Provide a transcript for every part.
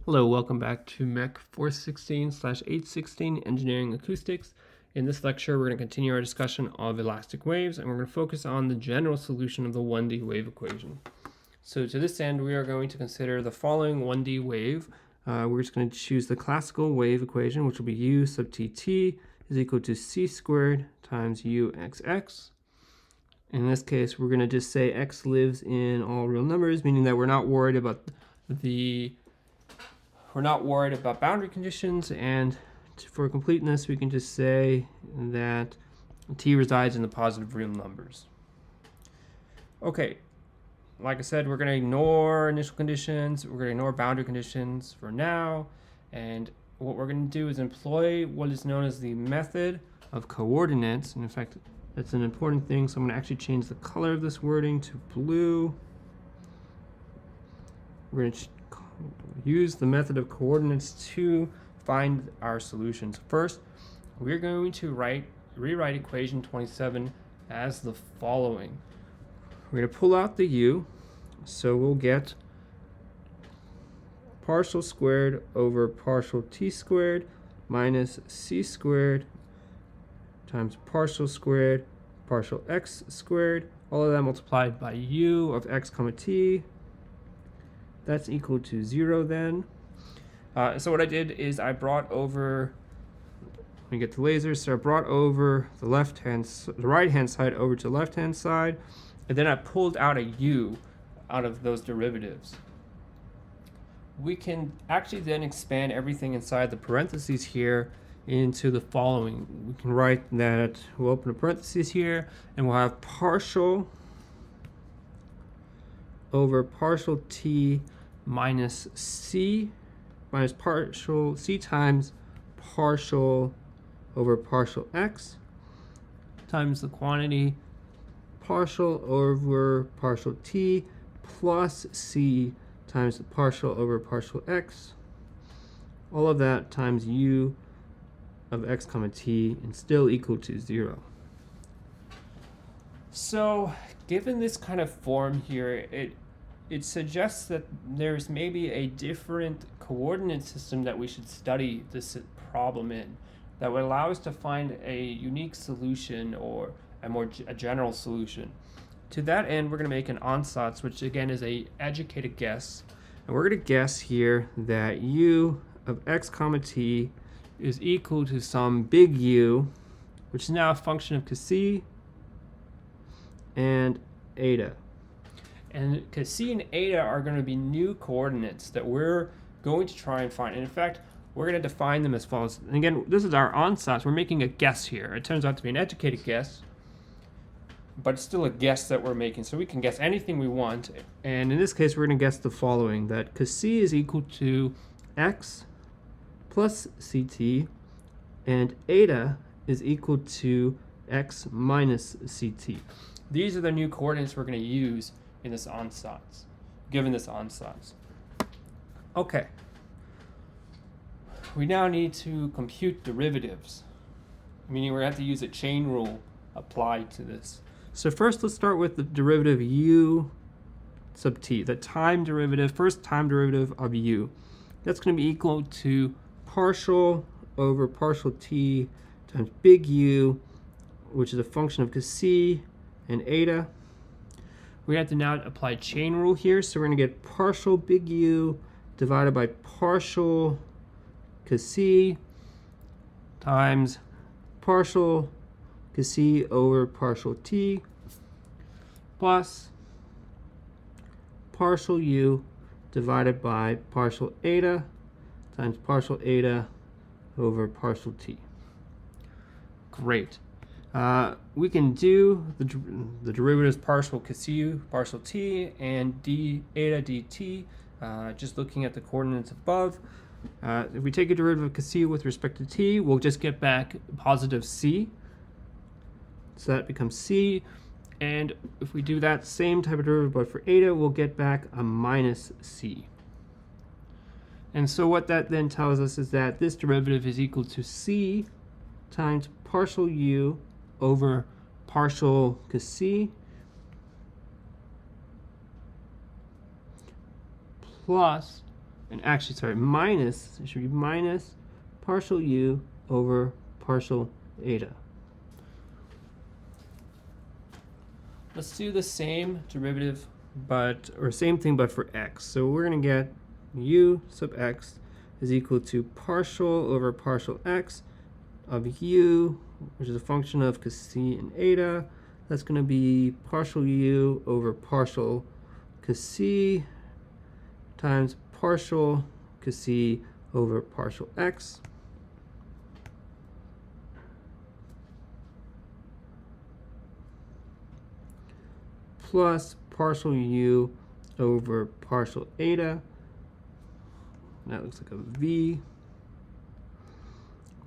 Hello, welcome back to MEC 416/816 Engineering Acoustics. In this lecture, we're going to continue our discussion of elastic waves, and we're going to focus on the general solution of the 1D wave equation. So to this end, we are going to consider the following 1D wave. We're just going to choose the classical wave equation, which will be u sub tt is equal to c squared times uxx. In this case, we're going to just say x lives in all real numbers, meaning that we're not worried about boundary conditions, and for completeness, we can just say that t resides in the positive real numbers. Okay, like I said, we're going to ignore initial conditions, we're going to ignore boundary conditions for now, and what we're going to do is employ what is known as the method of coordinates. And in fact, that's an important thing, so I'm going to actually change the color of this wording to blue. We're going to use the method of coordinates to find our solutions. First, we're going to rewrite equation 27 as the following. We're going to pull out the u, so we'll get partial squared over partial t squared minus c squared times partial squared partial x squared, all of that multiplied by u of x comma t. That's equal to 0 then. So what I did is I brought over, let me get the lasers, so I brought over the right-hand side over to the left-hand side, and then I pulled out a u out of those derivatives. We can actually then expand everything inside the parentheses here into the following. We can write that, we'll open a parentheses here, and we'll have partial over partial t minus c minus partial c times partial over partial x times the quantity partial over partial t plus c times the partial over partial x, all of that times u of x comma t, and still equal to 0. So given this kind of form here, it suggests that there's maybe a different coordinate system that we should study this problem in that would allow us to find a unique solution or a general solution. To that end, we're going to make an ansatz, which again is a educated guess, and we're going to guess here that u of x comma t is equal to some big U, which is now a function of c and eta. And c and eta are going to be new coordinates that we're going to try and find. And in fact, we're going to define them as follows. And again, this is our ansatz. We're making a guess here. It turns out to be an educated guess, but it's still a guess that we're making. So we can guess anything we want. And in this case, we're going to guess the following, that c is equal to x plus ct, and eta is equal to x minus ct. These are the new coordinates we're going to use in this ansatz, given this ansatz. Okay. We now need to compute derivatives, meaning we're going to have to use a chain rule applied to this. So first, let's start with the derivative u sub t, the time derivative, first time derivative of u. That's going to be equal to partial over partial t times big U, which is a function of c and eta. We have to now apply chain rule here, so we're going to get partial big U divided by partial c times partial c over partial t plus partial u divided by partial eta times partial eta over partial t. Great. We can do the derivatives partial c partial t and d eta dt, just looking at the coordinates above. If we take a derivative of c with respect to t, we'll just get back positive c. So that becomes c. And if we do that same type of derivative but for eta, we'll get back a minus c. And so what that then tells us is that this derivative is equal to c times partial u over partial c plus and actually, sorry, minus, it should be minus partial u over partial eta. Let's do the same derivative, or same thing, but for x. So we're going to get u sub x is equal to partial over partial x of u, which is a function of cos and eta. That's going to be partial u over partial cos times partial cos over partial x. Plus partial u over partial eta. That looks like a v.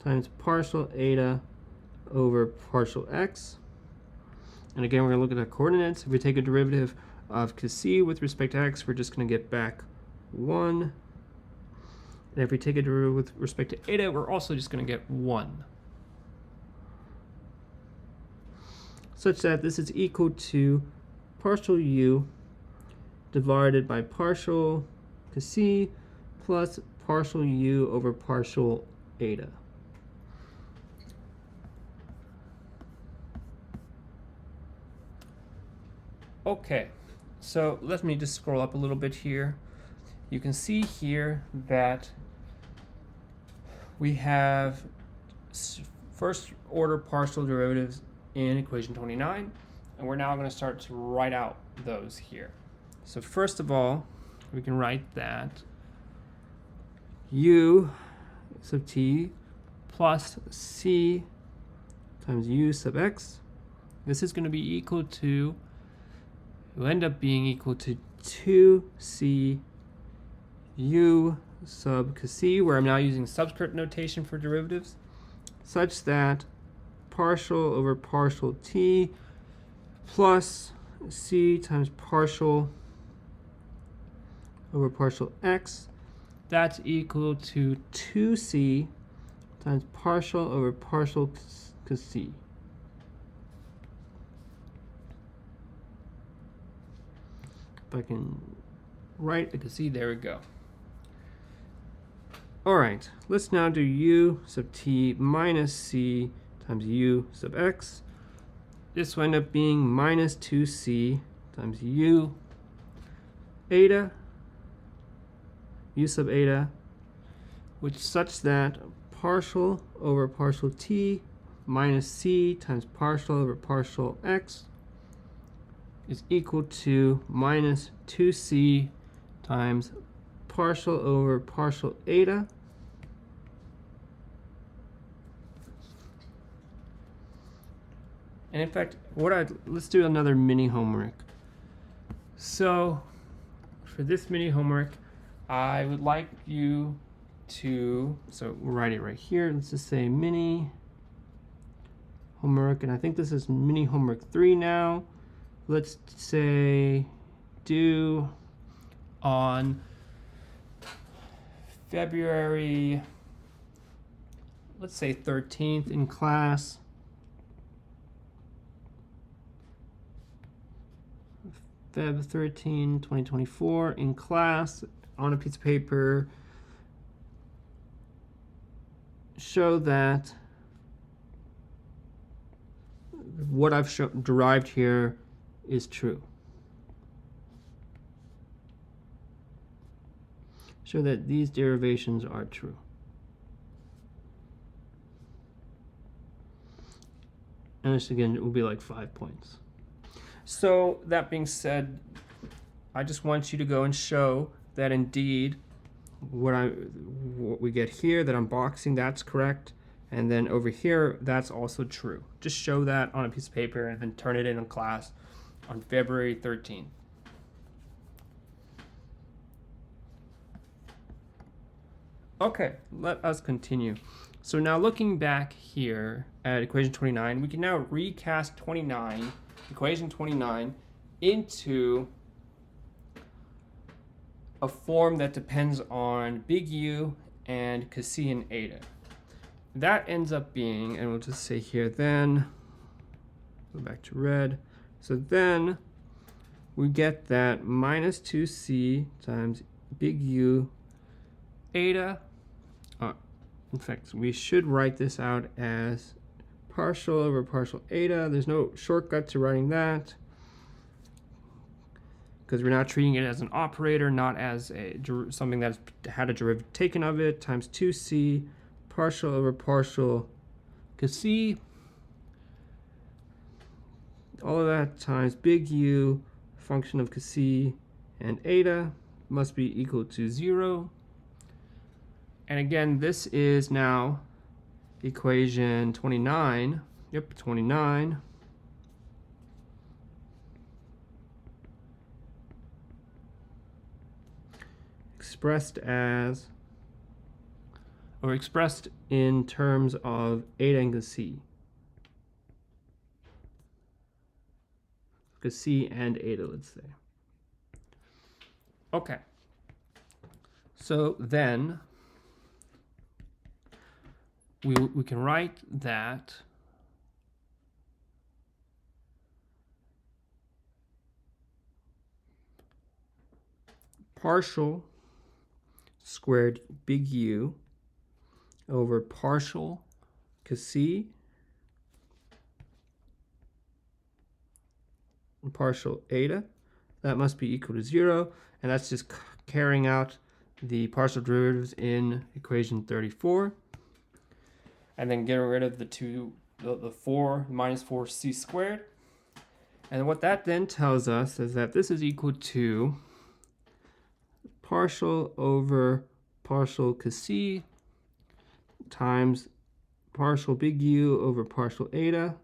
Times partial eta over partial x. And again, we're going to look at our coordinates. If we take a derivative of cos with respect to x, we're just going to get back 1. And if we take a derivative with respect to eta, we're also just going to get 1. Such that this is equal to partial u divided by partial cos plus partial u over partial eta. Okay, so let me just scroll up a little bit here. You can see here that we have first order partial derivatives in equation 29, and we're now going to start to write out those here. So first of all, we can write that u sub t plus c times u sub x. This is going to be equal to, it will end up being equal to 2c u sub cos, where I'm now using subscript notation for derivatives, such that partial over partial t plus c times partial over partial x, that's equal to 2c times partial over partial cos. If I can write a cos, there we go. All right, let's now do u sub t minus c times u sub x. This will end up being minus 2c times u eta, u sub eta, which such that partial over partial t minus c times partial over partial x is equal to minus 2c times partial over partial eta. And in fact, let's do another mini homework. So for this mini homework, I would like you to, so we'll write it right here. Let's just say mini homework, and I think this is mini homework 3 now. Let's say due on February, let's say 13th in class. Feb 13, 2024 in class on a piece of paper. Show that what I've derived here is true. Show that these derivations are true. And this again, it will be like 5 points. So that being said, I just want you to go and show that indeed what we get here, that I'm boxing, that's correct. And then over here, that's also true. Just show that on a piece of paper and then turn it in class on February 13th. Okay, let us continue. So now looking back here at equation 29, we can now recast equation 29 into a form that depends on big U and cos and eta. That ends up being, and we'll just say here then, go back to red. So then we get that minus 2c times big U eta. In fact, we should write this out as partial over partial eta. There's no shortcut to writing that because we're not treating it as an operator, not as something that's had a derivative taken of it, times 2c partial over partial c, all of that times big U function of c and eta must be equal to 0. And again, this is now equation 29. Yep, 29. Expressed as, or expressed in terms of eta and c. C and eta, let's say. Okay. So then we can write that partial squared big U over partial c and partial eta, that must be equal to 0, and that's just carrying out the partial derivatives in equation 34. And then getting rid of the 4 minus 4c squared. And what that then tells us is that this is equal to partial over partial c times partial big U over partial eta.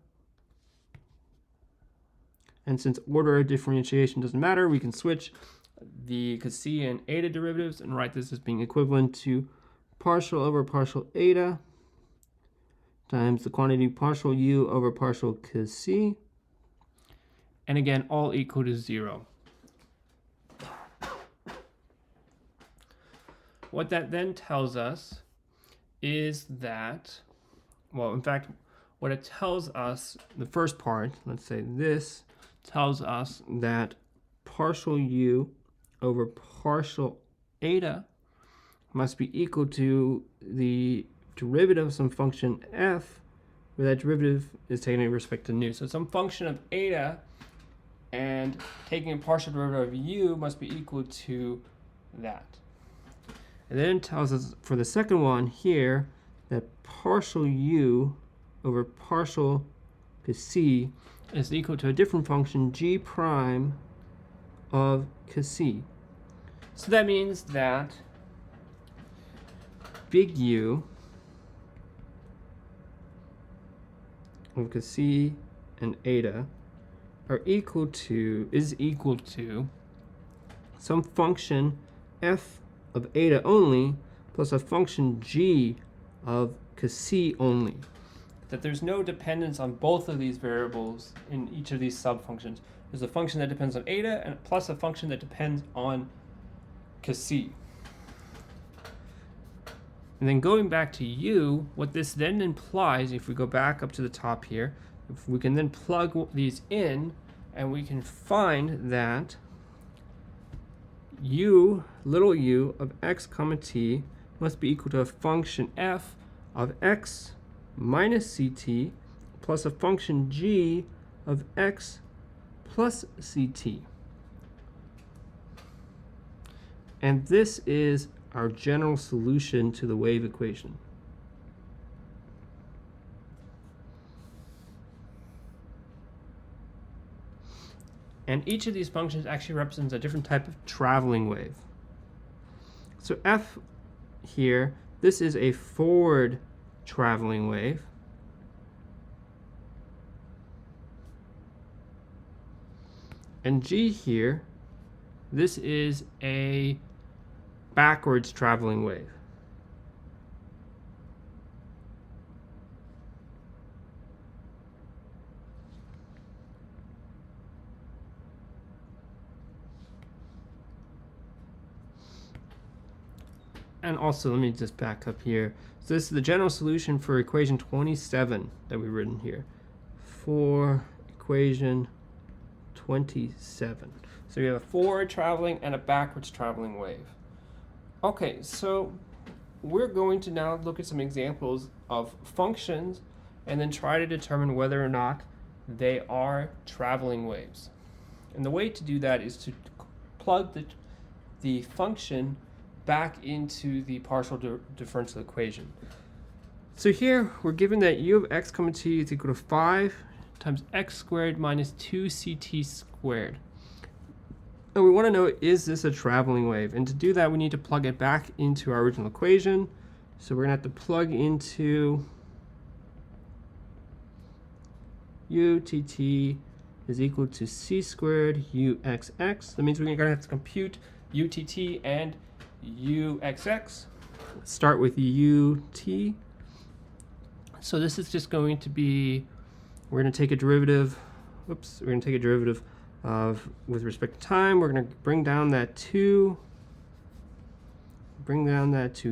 And since order of differentiation doesn't matter, we can switch the c and eta derivatives and write this as being equivalent to partial over partial eta times the quantity partial U over partial c, and again, all equal to 0. What that then tells us is that, well, in fact, what it tells us, the first part, let's say this, tells us that partial U over partial eta must be equal to the derivative of some function f, where that derivative is taken in respect to nu. So some function of eta and taking a partial derivative of u must be equal to that. And then it tells us for the second one here that partial u over partial c is equal to a different function g prime of c. So that means that big U of c and eta is equal to some function f of eta only plus a function g of c only. That there's no dependence on both of these variables in each of these subfunctions. There's a function that depends on eta and plus a function that depends on c. And then going back to u, what this then implies, if we go back up to the top here, if we can then plug these in, and we can find that u, little u, of x comma t must be equal to a function f of x minus ct plus a function g of x plus ct. And this is our general solution to the wave equation. And each of these functions actually represents a different type of traveling wave. So f here, this is a forward traveling wave. And g here, this is a backwards traveling wave. And also, let me just back up here. So this is the general solution for equation 27 that we've written here. For equation 27. So you have a forward traveling and a backwards traveling wave. Okay, so we're going to now look at some examples of functions and then try to determine whether or not they are traveling waves. And the way to do that is to plug the function back into the partial differential equation. So here we're given that u of x comma t is equal to 5 times x squared minus 2ct squared. And we want to know, is this a traveling wave? And to do that, we need to plug it back into our original equation. So we're going to have to plug into utt is equal to c squared uxx. That means we're going to have to compute utt and uxx. Let's start with ut. So this is just going to be, we're going to take a derivative, of, with respect to time. We're going to bring down that 2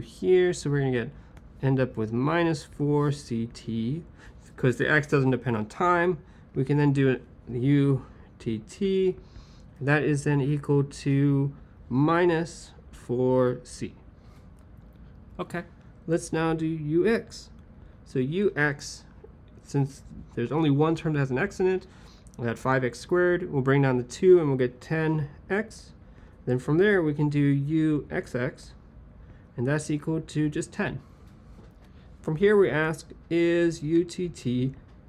here. So we're going to end up with minus 4ct. Because the x doesn't depend on time, we can then do utt. That is then equal to minus 4c. Okay, let's now do ux. So ux, since there's only one term that has an x in it, we'll add 5x squared. We'll bring down the 2 and we'll get 10x. Then from there we can do uxx, and that's equal to just 10. From here we ask, is utt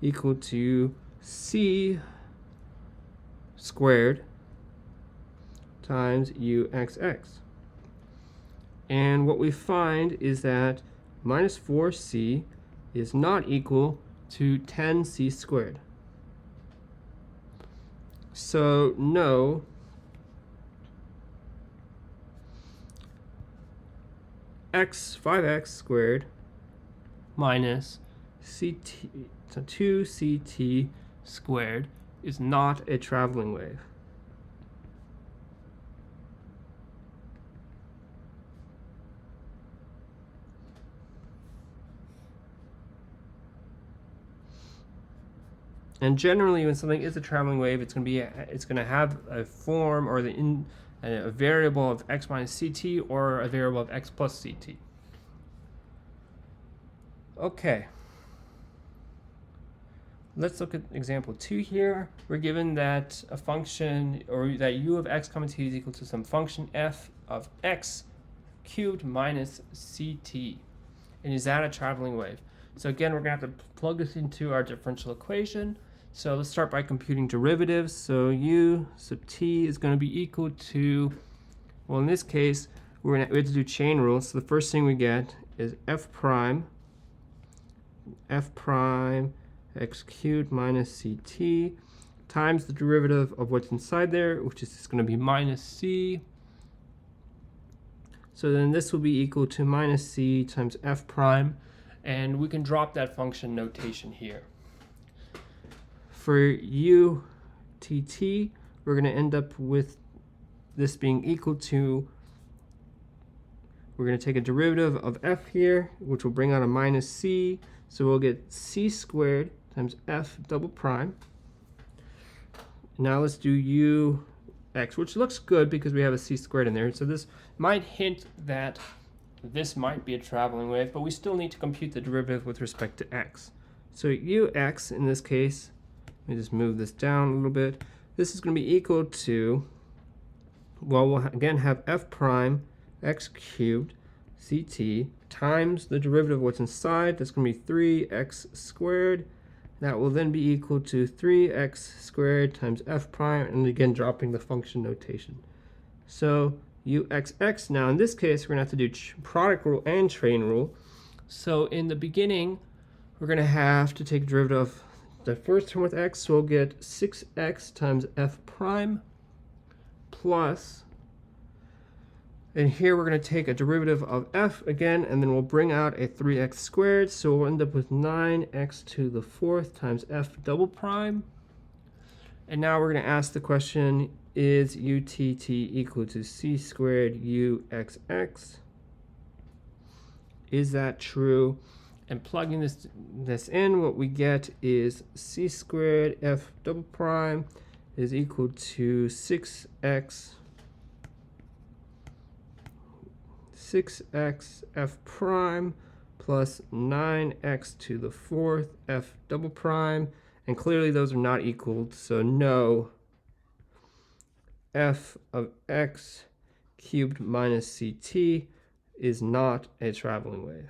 equal to c squared times uxx? And what we find is that minus 4c is not equal to 10c squared. So no, x 5x squared minus ct, so 2ct squared is not a traveling wave. And generally, when something is a traveling wave, it's going to have a form or a variable of x minus ct or a variable of x plus ct. Okay. Let's look at example 2 here. We're given that a function, or that u of x comma t is equal to some function f of x cubed minus ct. And is that a traveling wave? So again, we're going to have to plug this into our differential equation. So let's start by computing derivatives. So u sub t is going to be equal to, well, in this case, we have to do chain rules. So the first thing we get is f prime x cubed minus ct times the derivative of what's inside there, which is just going to be minus c. So then this will be equal to minus c times f prime, and we can drop that function notation here. For utt, we're going to end up with this being equal to, we're going to take a derivative of f here, which will bring out a minus c. So we'll get c squared times f double prime. Now let's do ux, which looks good because we have a c squared in there. So this might hint that this might be a traveling wave, but we still need to compute the derivative with respect to x. So ux, in this case, let me just move this down a little bit. This is going to be equal to, well, we'll again have f prime x cubed ct times the derivative of what's inside. That's going to be 3x squared. That will then be equal to 3x squared times f prime, and again dropping the function notation. So uxx, now in this case, we're going to have to do product rule and chain rule. So in the beginning, we're going to have to take derivative of the first term with x, so we'll get 6x times f prime plus, and here we're going to take a derivative of f again, and then we'll bring out a 3x squared, so we'll end up with 9x to the 4th times f double prime. And now we're going to ask the question, is utt equal to c squared uxx? Is that true? And plugging this in, what we get is c squared f double prime is equal to 6x 6x f prime plus 9x to the fourth f double prime, and clearly those are not equal, so no, f of x cubed minus ct is not a traveling wave.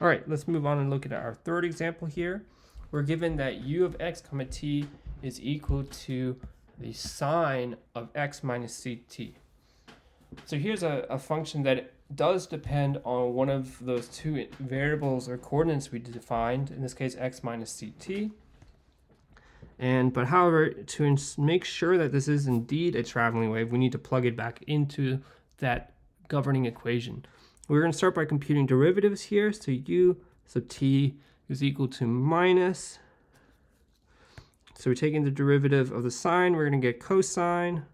All right, let's move on and look at our third example here. We're given that u of x comma t is equal to the sine of x minus ct. So here's a function that does depend on one of those two variables or coordinates we defined, in this case x minus ct. But however, to make sure that this is indeed a traveling wave, we need to plug it back into that governing equation. We're going to start by computing derivatives here. So u sub t is equal to minus. So we're taking the derivative of the sine. We're going to get cosine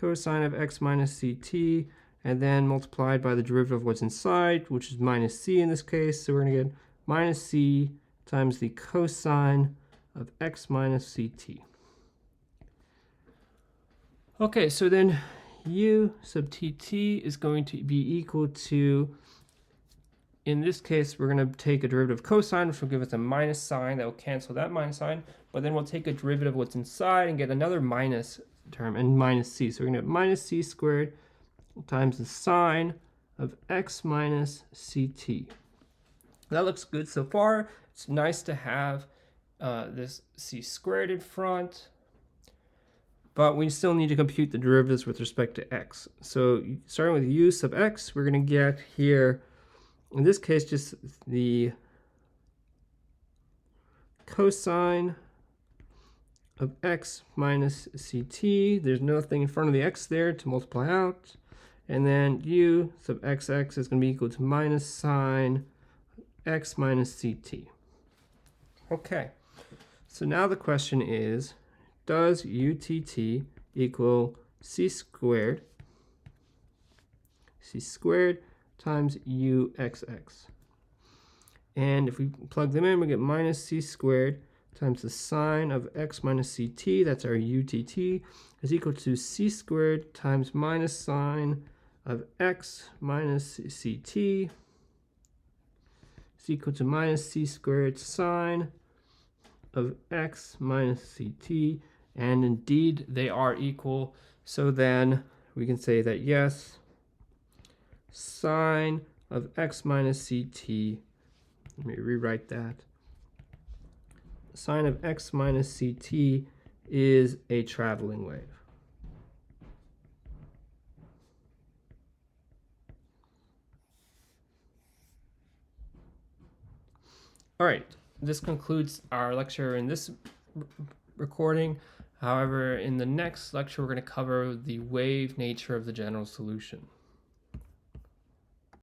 of x minus ct, and then multiplied by the derivative of what's inside, which is minus c in this case. So we're going to get minus c times the cosine of x minus ct. Okay, so then u sub tt is going to be equal to, in this case, we're going to take a derivative of cosine, which will give us a minus sign. That will cancel that minus sign. But then we'll take a derivative of what's inside and get another minus term, and minus c. So we're going to have minus c squared times the sine of x minus ct. That looks good so far. It's nice to have this c squared in front, but we still need to compute the derivatives with respect to x. So starting with u sub x, we're going to get here, in this case, just the cosine of x minus ct. There's nothing in front of the x there to multiply out. And then u sub xx is going to be equal to minus sine x minus ct. Okay, so now the question is, does utt equal c squared times uxx? And if we plug them in, we get minus c squared times the sine of x minus ct, that's our utt, is equal to c squared times minus sine of x minus ct is equal to minus c squared sine of x minus ct, and indeed they are equal. So then we can say that yes, sine of x minus ct, let me rewrite that, sine of x minus ct is a traveling wave. All right, this concludes our lecture in this recording. However, in the next lecture, we're going to cover the wave nature of the general solution.